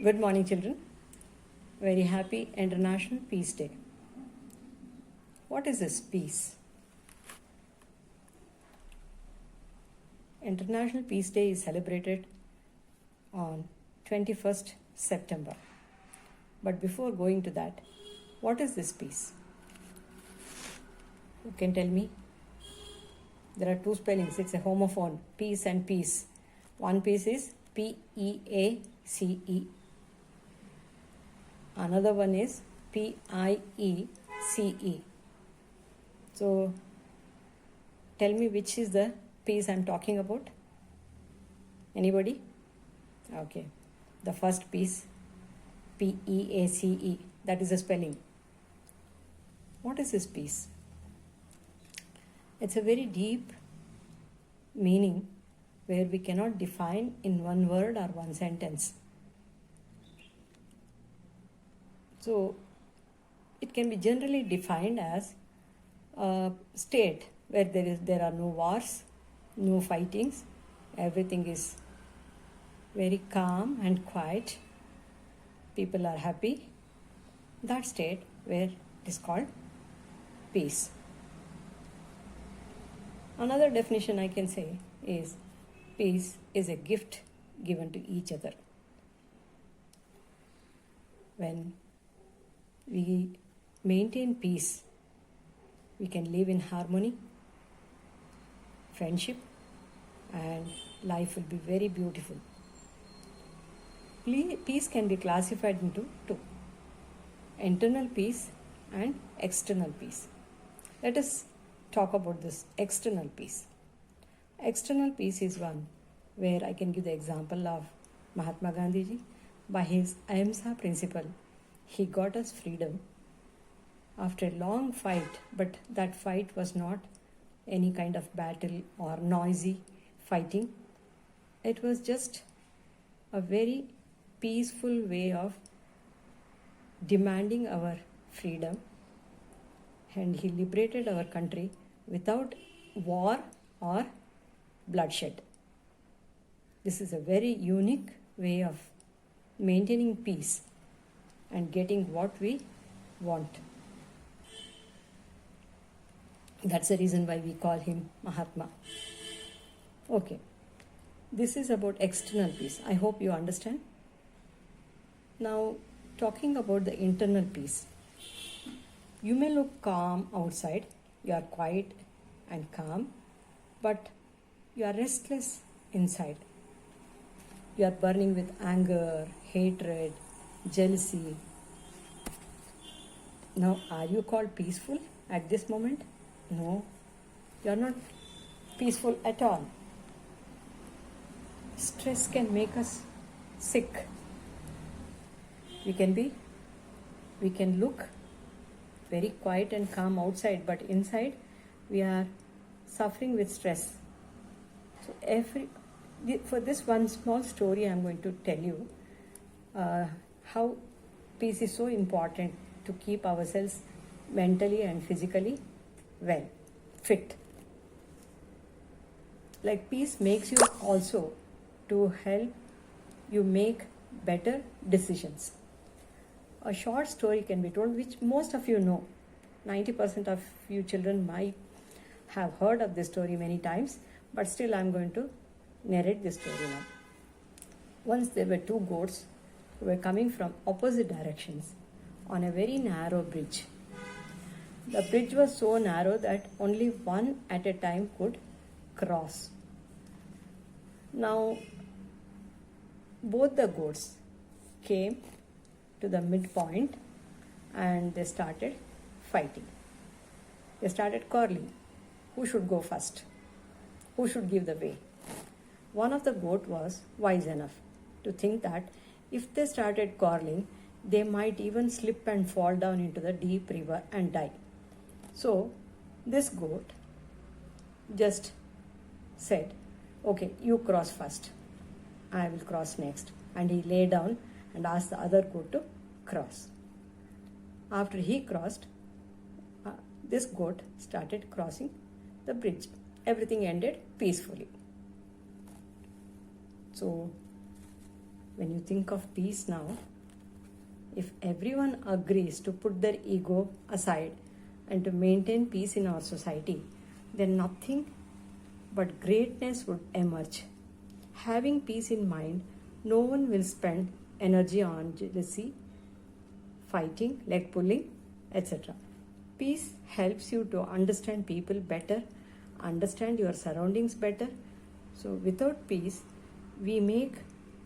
Good morning, children. Very happy International Peace Day. What is this peace? International Peace Day is celebrated on 21st September. But before going to that, what is this peace? Who can tell me? There are two spellings. It's a homophone, peace and peace. One piece is P-E-A-C-E. Another one is P-I-E-C-E. So, tell me which is the piece I'm talking about? Anybody? Okay. The first piece, P-E-A-C-E. That is the spelling. What is this piece? It's a very deep meaning where we cannot define in one word or one sentence. So, it can be generally defined as a state where there are no wars, no fightings, everything is very calm and quiet, people are happy. That state where it is called peace. Another definition I can say is peace is a gift given to each other. When we maintain peace, we can live in harmony, friendship, and life will be very beautiful. Peace can be classified into two: internal peace and external peace. Let us talk about this external peace. External peace is one where I can give the example of Mahatma Gandhi ji. By his Ahimsa principle, he got us freedom after a long fight, but that fight was not any kind of battle or noisy fighting. It was just a very peaceful way of demanding our freedom, and he liberated our country without war or bloodshed. This is a very unique way of maintaining peace and getting what we want. That's the reason why we call him Mahatma. Okay, this is about external peace. I hope you understand. Now, talking about the internal peace. You may look calm outside, you are quiet and calm, but you are restless inside. You are burning with anger, hatred, jealousy. Now, are you called peaceful at this moment? No, you are not peaceful at all. Stress can make us sick. We can look very quiet and calm outside, but inside we are suffering with stress. So for this one small story, I'm going to tell you how peace is so important to keep ourselves mentally and physically well, fit. Like peace makes you also to help you make better decisions. A short story can be told, which most of you know. 90% of you children might have heard of this story many times, but still I'm going to narrate this story now. Once there were two goats who were coming from opposite directions on a very narrow bridge. The bridge was so narrow that only one at a time could cross. Now, both the goats came to the midpoint and they started fighting. They started quarreling. Who should go first? Who should give the way? One of the goat was wise enough to think that if they started quarreling, they might even slip and fall down into the deep river and die. So this goat just said, okay, you cross first, I will cross next. And he lay down and asked the other goat to cross. After he crossed, this goat started crossing the bridge. Everything ended peacefully. So when you think of peace now, if everyone agrees to put their ego aside and to maintain peace in our society, then nothing but greatness would emerge. Having peace in mind, no one will spend energy on jealousy, fighting, leg pulling, etc. Peace helps you to understand people better, understand your surroundings better. So, without peace, we make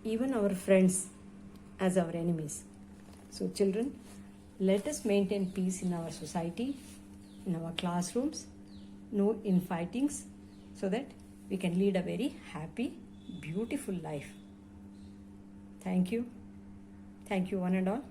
even our friends as our enemies. So, children, let us maintain peace in our society, in our classrooms, no infightings, so that we can lead a very happy, beautiful life. Thank you. Thank you, one and all.